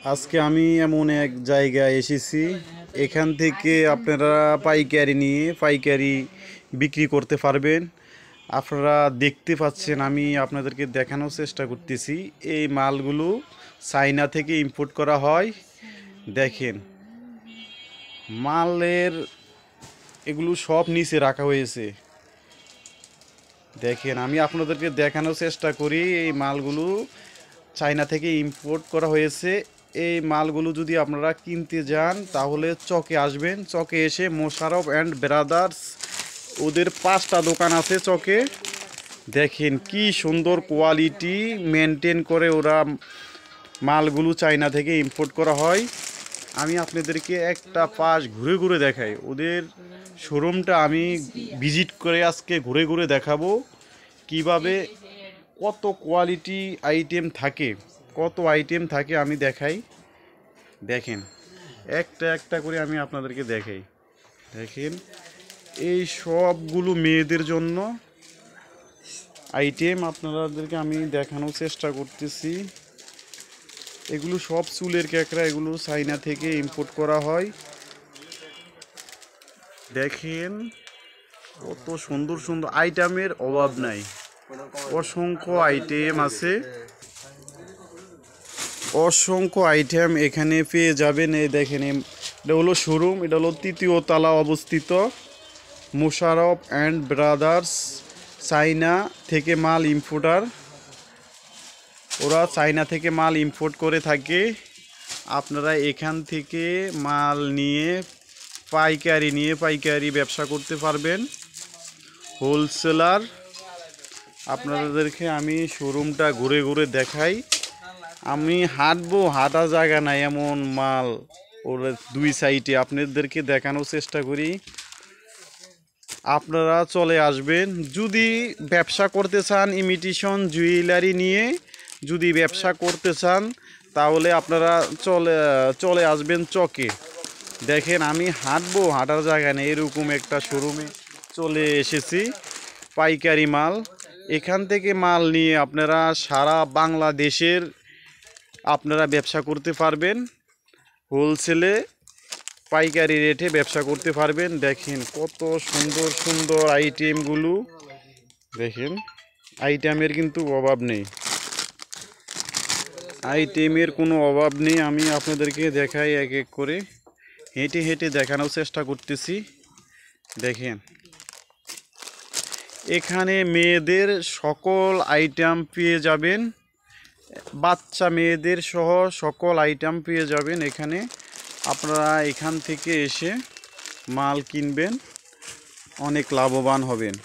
আজকে আমি এমন এক জায়গায় এসেছি, এখান থেকে আপনারা পাইকারি বিক্রি করতে পারবেন। আপনারা দেখতে পাচ্ছেন, আমি আপনাদেরকে দেখানোর চেষ্টা করতেছি। এই মালগুলো চায়না থেকে ইম্পোর্ট করা হয়। দেখেন, মালের এগুলো সব নিচে রাখা হয়েছে। দেখেন, আমি আপনাদেরকে দেখানোর চেষ্টা করি। এই মালগুলো চায়না থেকে ইম্পোর্ট করা হয়েছে। এই মালগুলো যদি আপনারা কিনতে যান তাহলে চকে আসবেন। চকে এসে মোশাররফ অ্যান্ড ব্রাদার্স, ওদের 5টা দোকান আছে চকে। দেখেন কি সুন্দর কোয়ালিটি মেনটেন করে ওরা মালগুলো চায়না থেকে ইম্পোর্ট করা হয়। আমি আপনাদেরকে একটা পাশ ঘুরে ঘুরে দেখাই। ওদের শোরুমটা আমি ভিজিট করে আজকে ঘুরে ঘুরে দেখাবো কিভাবে কত কোয়ালিটি আইটেম থাকে, আমি দেখাই। দেখেন, একটা একটা করে আমি আপনাদেরকে দেখাই। দেখেন, এই সবগুলো মেয়েদের জন্য আইটেম আপনাদেরকে আমি দেখানোর চেষ্টা করতেছি। এগুলো সব চুলের ক্যাকড়া, এগুলো চায়না থেকে ইম্পোর্ট করা হয়। দেখেন কত সুন্দর সুন্দর আইটেমের অভাব নাই, অসংখ্য আইটেম আছে, অসংখ্য আইটেম এখানে পেয়ে যাবেন। এই দেখেন, এটা হলো শোরুম, এটা হলো 3য় তলা অবস্থিত মোশাররফ অ্যান্ড ব্রাদার্স। চায়না থেকে মাল ইম্পোর্টার, ওরা চায়না থেকে মাল ইম্পোর্ট করে থাকে। আপনারা এখান থেকে মাল নিয়ে পাইকারি ব্যবসা করতে পারবেন। হোলসেলার, আপনাদেরকে আমি শোরুমটা ঘুরে ঘুরে দেখাই। আমি হাঁটার জায়গা নাই, এমন মাল ওর দুই সাইডে আপনাদেরকে দেখানোর চেষ্টা করি। আপনারা চলে আসবেন যদি ব্যবসা করতে চান। ইমিটেশন জুয়েলারি নিয়ে যদি ব্যবসা করতে চান তাহলে আপনারা চলে আসবেন চকে। দেখেন, আমি হাঁটার জায়গা নেই, এরকম একটা শোরুমে চলে এসেছি। পাইকারি মাল, এখান থেকে মাল নিয়ে আপনারা সারা বাংলাদেশের আপনারা ব্যবসা করতে পারবেন। হোলসেলে পাইকারি রেটে ব্যবসা করতে পারবেন। দেখেন কত সুন্দর সুন্দর আইটেমগুলো। দেখেন, আইটেমের কিন্তু অভাব নেই, আইটেমের কোনো অভাব নেই। আমি আপনাদেরকে দেখাই এক এক করে, হেঁটে হেঁটে দেখানোর চেষ্টা করতেছি। দেখেন, এখানে মেয়েদের সকল আইটেম পেয়ে যাবেন, বাচ্চা মেয়েদের সহ সকল আইটেম পেয়ে যাবেন এখানে। আপনারা এখান থেকে এসে মাল কিনবেন, অনেক লাভবান হবেন।